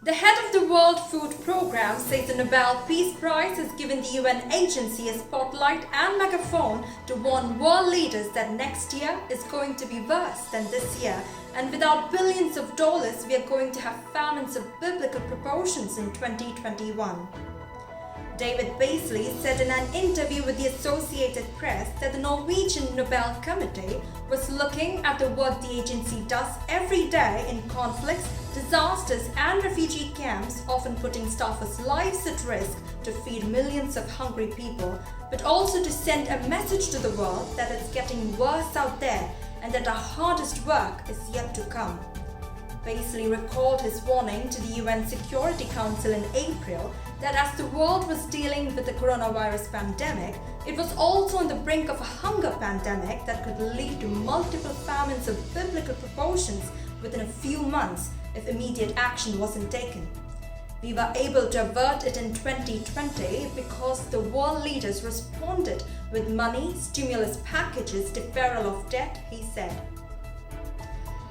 The head of the World Food Programme says the Nobel Peace Prize has given the UN agency a spotlight and megaphone to warn world leaders that next year is going to be worse than this year, and without billions of dollars we are going to have famines of biblical proportions in 2021. David Beasley said in an interview with the Associated Press that the Norwegian Nobel Committee was looking at the work the agency does every day in conflicts, disasters and refugee camps, often putting staffers' lives at risk to feed millions of hungry people, but also to send a message to the world that it's getting worse out there and that our hardest work is yet to come. Beasley recalled his warning to the UN Security Council in April that as the world was dealing with the coronavirus pandemic, it was also on the brink of a hunger pandemic that could lead to multiple famines of biblical proportions within a few months if immediate action wasn't taken. We were able to avert it in 2020 because the world leaders responded with money, stimulus packages, deferral of debt, he said.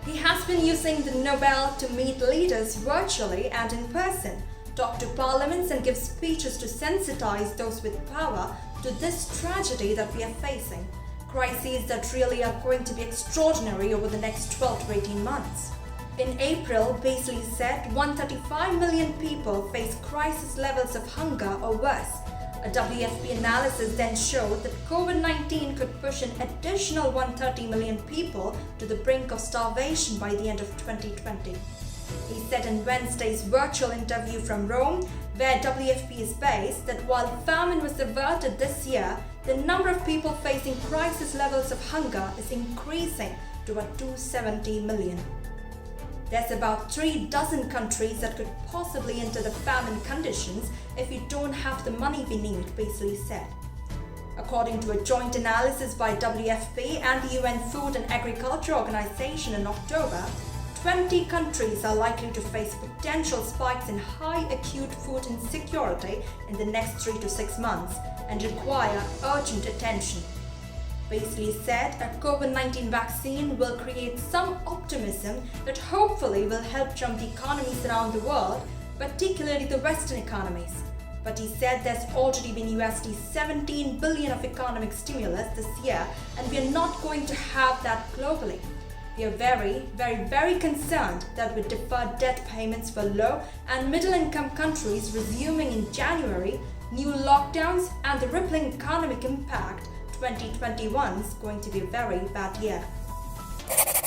He has been using the Nobel to meet leaders virtually and in person, talk to parliaments and give speeches to sensitize those with power to this tragedy that we are facing, crises that really are going to be extraordinary over the next 12 to 18 months. In April, Beasley said 135 million people face crisis levels of hunger or worse. A WFP analysis then showed that COVID-19 could push an additional 130 million people to the brink of starvation by the end of 2020. He said in Wednesday's virtual interview from Rome, where WFP is based, that while famine was averted this year, the number of people facing crisis levels of hunger is increasing to about 270 million. There's about 36 countries that could possibly enter the famine conditions if we don't have the money we need, Beasley said. According to a joint analysis by WFP and the UN Food and Agriculture Organization in October, 20 countries are likely to face potential spikes in high acute food insecurity in the next 3 to 6 months and require urgent attention. Beasley said a COVID-19 vaccine will create some optimism that hopefully will help jump the economies around the world, particularly the Western economies. But he said there's already been $17 billion of economic stimulus this year, and we are not going to have that globally. We are very concerned that with deferred debt payments for low and middle-income countries resuming in January, new lockdowns and the rippling economic impact, 2021 is going to be a very bad year.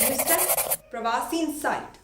News Desk, Pravasi Insight.